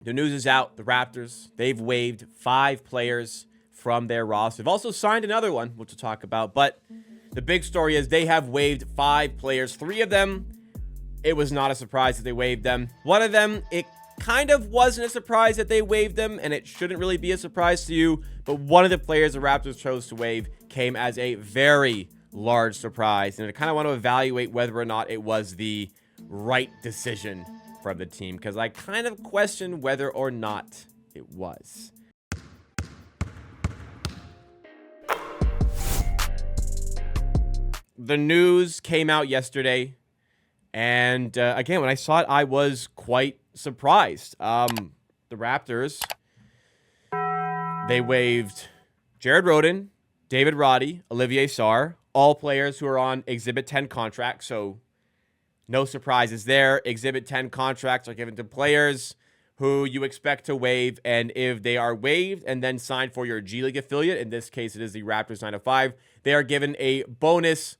The news is out. The Raptors, they've waived 5 players from their roster. They've also signed another one, which we'll talk about. But the big story is they have waived 5 players. 3 of them, it was not a surprise that they waived them. One of them, it kind of wasn't a surprise that they waived them, and it shouldn't really be a surprise to you. But one of the players the Raptors chose to waive came as a very large surprise. And I kind of want to evaluate whether or not it was the right decision from the team, because I kind of question whether or not it was. The news came out yesterday, and again, when I saw it, I was quite surprised. The Raptors, they waived Jared Rhoden, David Roddy, Olivier Sarr, all players who are on Exhibit 10 contracts, so no surprises there. Exhibit 10 contracts are given to players who you expect to waive, and if they are waived and then signed for your G League affiliate, in this case it is the Raptors 905, they are given a bonus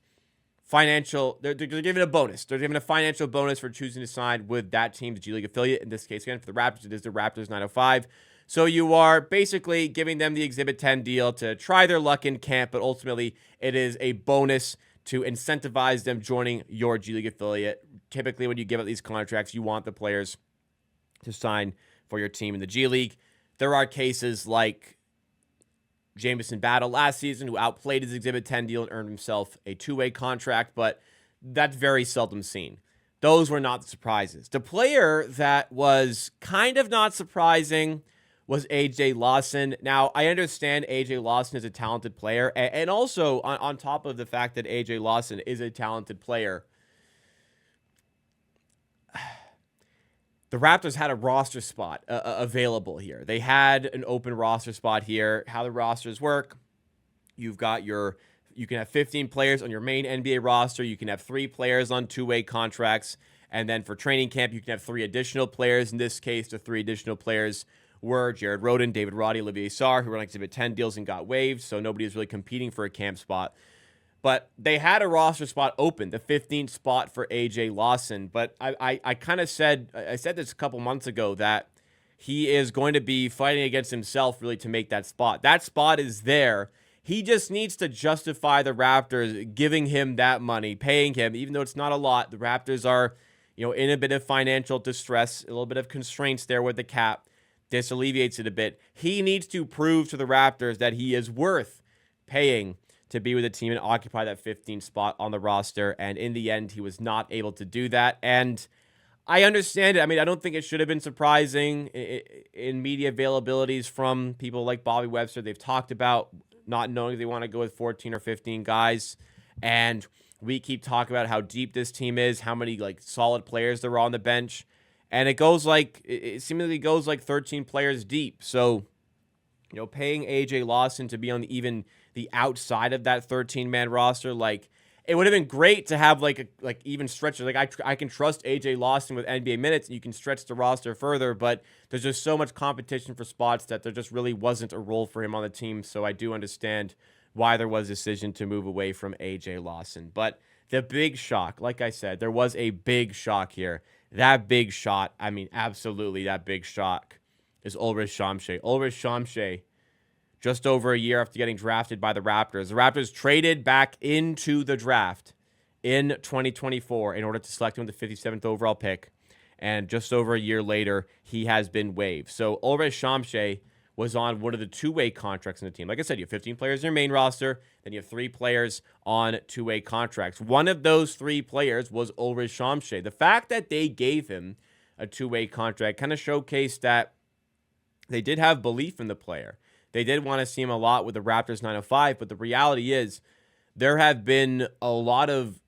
financial, they're given a bonus. They're given a financial bonus for choosing to sign with that team's G League affiliate. In this case, again, for the Raptors, it is the Raptors 905. So you are basically giving them the Exhibit 10 deal to try their luck in camp, but ultimately it is a bonus to incentivize them joining your G League affiliate. Typically, when you give out these contracts, you want the players to sign for your team in the G League. There are cases like Jamison Battle last season, who outplayed his Exhibit 10 deal and earned himself a 2-way contract, but that's very seldom seen. Those were not the surprises. The player that was kind of not surprising was AJ Lawson. Now, I understand AJ Lawson is a talented player, and also on top of the fact that AJ Lawson is a talented player, the Raptors had a roster spot available here. They had an open roster spot here. How the rosters work, you can have 15 players on your main NBA roster. You can have 3 players on 2-way contracts. And then for training camp, you can have 3 additional players. In this case, the 3 additional players were Jared Rhoden, David Roddy, Olivier Sarr, who were on Exhibit 10 deals and got waived. So nobody is really competing for a camp spot. But they had a roster spot open, the 15th spot for AJ Lawson. But I kind of said this a couple months ago, that he is going to be fighting against himself really to make that spot. That spot is there. He just needs to justify the Raptors giving him that money, paying him, even though it's not a lot. The Raptors are, in a bit of financial distress, a little bit of constraints there with the cap. This alleviates it a bit. He needs to prove to the Raptors that he is worth paying to be with the team and occupy that 15th spot on the roster. And in the end, he was not able to do that. And I understand it. I mean, I don't think it should have been surprising in media availabilities from people like Bobby Webster. They've talked about not knowing if they want to go with 14 or 15 guys. And we keep talking about how deep this team is, how many solid players there are on the bench. And it seemingly goes 13 players deep. So, paying AJ Lawson to be on the outside of that 13-man roster, it would have been great to have even stretches. I can trust AJ Lawson with NBA minutes, and you can stretch the roster further, but there's just so much competition for spots that there just really wasn't a role for him on the team. So I do understand why there was a decision to move away from AJ Lawson. But the big shock, like I said, there was a big shock here. That big shot, absolutely that big shock, is Ulrich Chomche. Ulrich Chomche, just over a year after getting drafted by the Raptors. The Raptors traded back into the draft in 2024 in order to select him with the 57th overall pick. And just over a year later, he has been waived. So Ulrich Chomche was on one of the 2-way contracts in the team. Like I said, you have 15 players in your main roster, then you have 3 players on 2-way contracts. One of those 3 players was Ulrich Chomche. The fact that they gave him a 2-way contract kind of showcased that they did have belief in the player. They did want to see him a lot with the Raptors 905, but the reality is there have been a lot of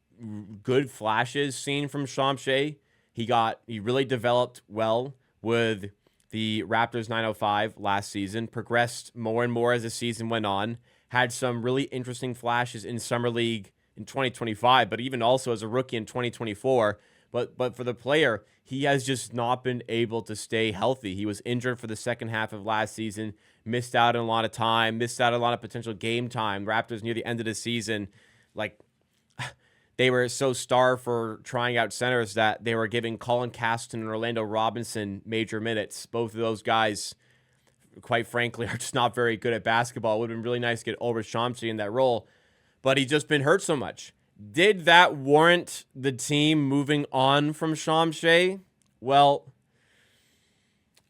good flashes seen from Chomche. He really developed well with the Raptors 905 last season, progressed more and more as the season went on, had some really interesting flashes in Summer League in 2025, but even also as a rookie in 2024. But for the player, he has just not been able to stay healthy. He was injured for the second half of last season, missed out on a lot of time, missed out on a lot of potential game time. Raptors near the end of the season, they were so starved for trying out centers that they were giving Colin Castleton and Orlando Robinson major minutes. Both of those guys, quite frankly, are just not very good at basketball. It would have been really nice to get Ulrich Chomche in that role, but he's just been hurt so much. Did that warrant the team moving on from Chomche? Well,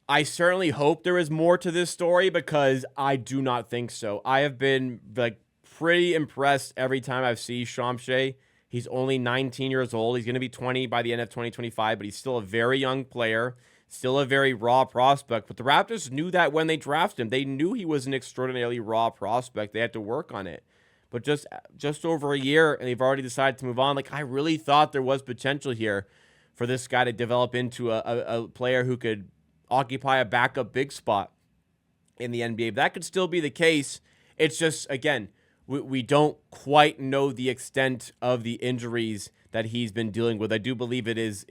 I certainly hope there is more to this story, because I do not think so. I have been pretty impressed every time I've seen Chomche. He's only 19 years old. He's going to be 20 by the end of 2025, but he's still a very young player, still a very raw prospect. But the Raptors knew that when they drafted him. They knew he was an extraordinarily raw prospect. They had to work on it. But just over a year, and they've already decided to move on. I really thought there was potential here for this guy to develop into a player who could occupy a backup big spot in the NBA. But that could still be the case. It's just, again, we don't quite know the extent of the injuries that he's been dealing with. I do believe it is.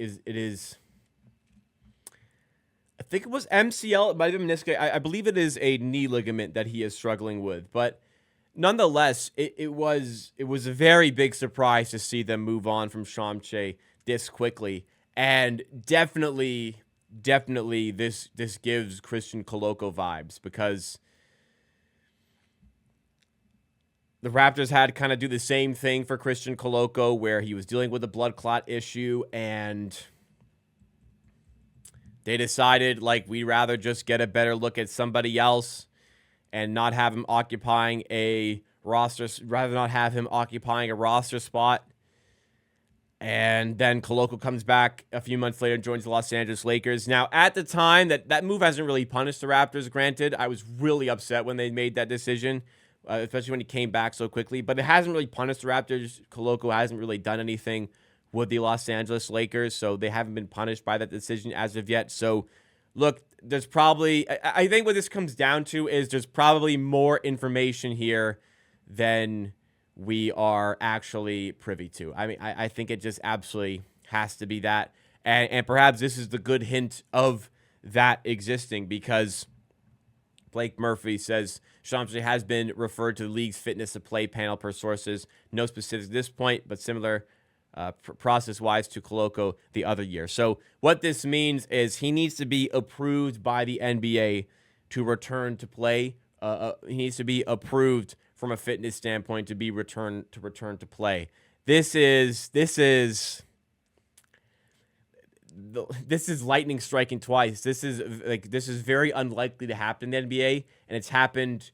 I think it was MCL. It might have been meniscus. I believe it is a knee ligament that he is struggling with. But nonetheless, it was a very big surprise to see them move on from Chomche this quickly. And definitely this gives Christian Koloko vibes, because the Raptors had kind of do the same thing for Christian Koloko, where he was dealing with a blood clot issue, and they decided, we'd rather just get a better look at somebody else and not have him occupying a roster, rather not have him occupying a roster spot. And then Koloko comes back a few months later and joins the Los Angeles Lakers. Now, at the time, that move hasn't really punished the Raptors, granted. I was really upset when they made that decision, especially when he came back so quickly. But it hasn't really punished the Raptors. Koloko hasn't really done anything with the Los Angeles Lakers, so they haven't been punished by that decision as of yet. So, look, there's probably... I think what this comes down to is there's probably more information here than we are actually privy to. I mean, I think it just absolutely has to be that. And perhaps this is the good hint of that existing, because Blake Murphy says Chomche has been referred to the league's fitness to play panel per sources. No specifics at this point, but similar process-wise to Koloko the other year. So what this means is he needs to be approved by the NBA to return to play. He needs to be approved from a fitness standpoint to return to play. This is lightning striking twice. This is very unlikely to happen in the NBA, and it's happened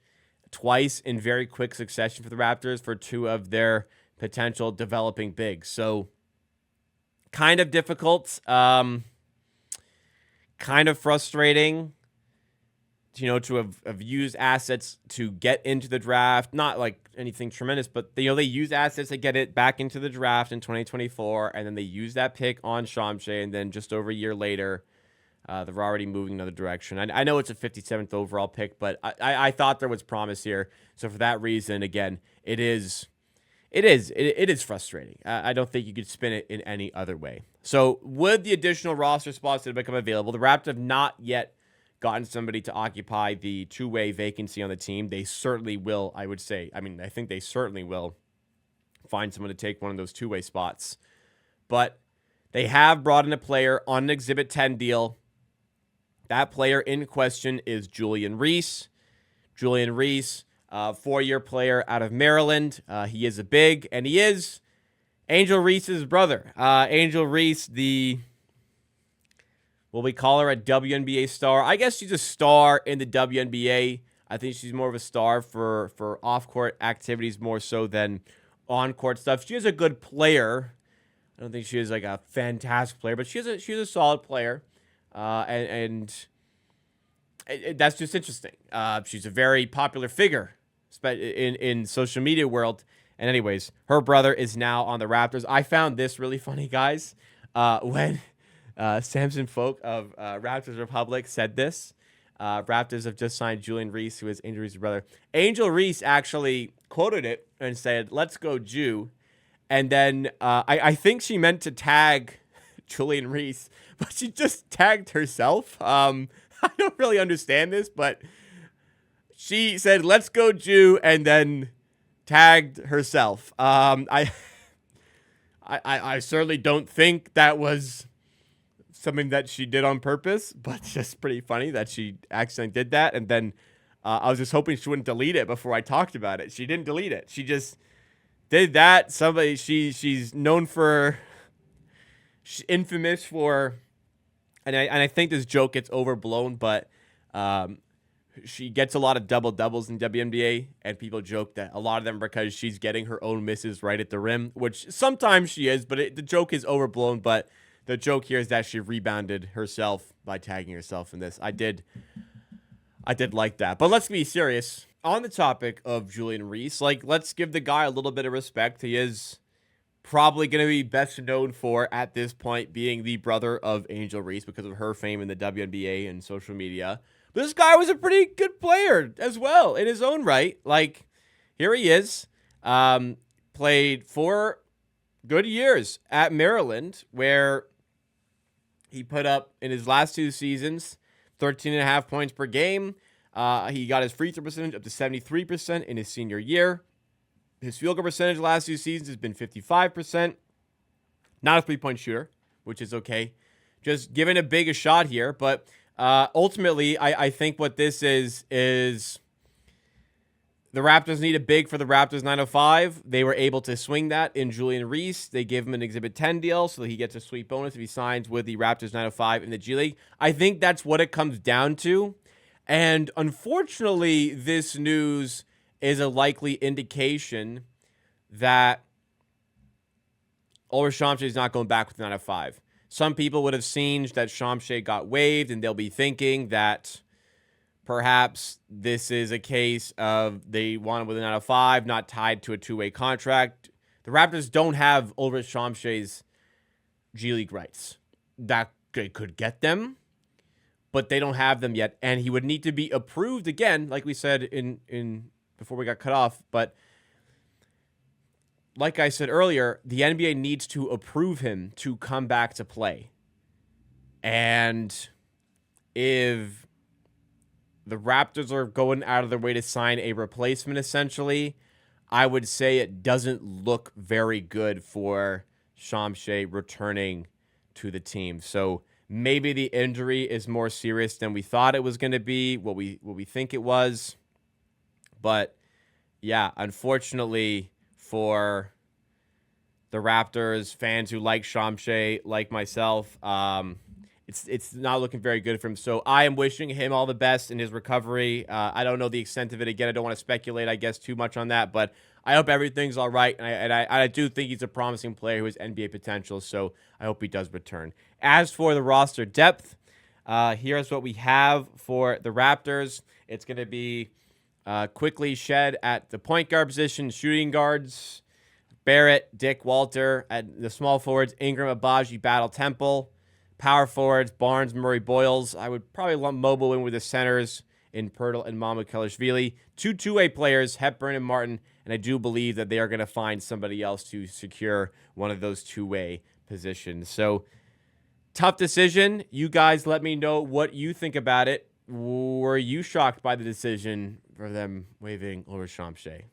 twice in very quick succession for the Raptors for two of their potential developing bigs. So kind of difficult, kind of frustrating, to have used assets to get into the draft. Not like anything tremendous, but they use assets to get it back into the draft in 2024, and then they use that pick on Chomche, and then just over a year later, they're already moving another direction. I know it's a 57th overall pick, but I thought there was promise here. So for that reason, again, it is frustrating. I don't think you could spin it in any other way. So with the additional roster spots that have become available, the Raptors have not yet gotten somebody to occupy the two-way vacancy on the team. They certainly will, I would say. I mean, I think they certainly will find someone to take one of those two-way spots. But they have brought in a player on an Exhibit 10 deal. That player in question is Julian Reese. Julian Reese, 4-year player out of Maryland. He is a big, and he is Angel Reese's brother. Angel Reese, will we call her a WNBA star? I guess she's a star in the WNBA. I think she's more of a star for off-court activities more so than on-court stuff. She is a good player. I don't think she is like a fantastic player, but she's a solid player. And that's just interesting. She's a very popular figure in social media world. And anyways, her brother is now on the Raptors. I found this really funny, guys. When Samson Folk of Raptors Republic said this, Raptors have just signed Julian Reese, who is Angel Reese's brother. Angel Reese actually quoted it and said, "Let's go, Jew." And then I think she meant to tag Julian Reese, but she just tagged herself. I don't really understand this, but she said, "Let's go, Jew," and then tagged herself. I certainly don't think that was something that she did on purpose, but it's just pretty funny that she accidentally did that. And then I was just hoping she wouldn't delete it before I talked about it. She didn't delete it. She just did that. She's known for, she's infamous for, and I think this joke gets overblown, but she gets a lot of double-doubles in WNBA, and people joke that a lot of them because she's getting her own misses right at the rim, which sometimes she is, but the joke is overblown. But the joke here is that she rebounded herself by tagging herself in this. I did like that. But let's be serious. On the topic of Julian Reese, like, let's give the guy a little bit of respect. He is probably going to be best known for, at this point, being the brother of Angel Reese because of her fame in the WNBA and social media. But this guy was a pretty good player as well in his own right. Like, here he is. Played 4 good years at Maryland, where he put up, in his last 2 seasons, 13.5 points per game. He got his free throw percentage up to 73% in his senior year. His field goal percentage the last 2 seasons has been 55%. Not a three-point shooter, which is okay. Just giving a big a shot here. But ultimately, I think what this is the Raptors need a big for the Raptors 905. They were able to swing that in Julian Reese. They gave him an Exhibit 10 deal so that he gets a sweet bonus if he signs with the Raptors 905 in the G League. I think that's what it comes down to. And unfortunately, this news is a likely indication that Ulrich Chomche is not going back with 905. Some people would have seen that Chomche got waived, and they'll be thinking that perhaps this is a case of they want him with a 905, not tied to a two-way contract. The Raptors don't have Ulrich Chomche's G League rights. That could get them, but they don't have them yet, and he would need to be approved again, like we said in before we got cut off. But like I said earlier, the NBA needs to approve him to come back to play. And if the Raptors are going out of their way to sign a replacement, essentially, I would say it doesn't look very good for Chomche returning to the team. So maybe the injury is more serious than we thought it was going to be, what we think it was. But yeah, unfortunately for the Raptors fans who like Chomche, like myself, it's not looking very good for him. So I am wishing him all the best in his recovery. I don't know the extent of it. Again, I don't want to speculate, I guess, too much on that, but I hope everything's all right. And I do think he's a promising player who has NBA potential, so I hope he does return. As for the roster depth, here's what we have for the Raptors. It's going to be quickly Shed at the point guard position, shooting guards, Barrett, Dick, Walter. At the small forwards, Ingram, Abaji, Battle, Temple. Power forwards, Barnes, Murray, Boyles. I would probably lump Mobile in with the centers in Pirtle and Mamukelashvili. 2 two-way players, Hepburn and Martin, and I do believe that they are going to find somebody else to secure one of those two-way positions. So, tough decision. You guys let me know what you think about it. Were you shocked by the decision for them waiving Ulrich Chomche?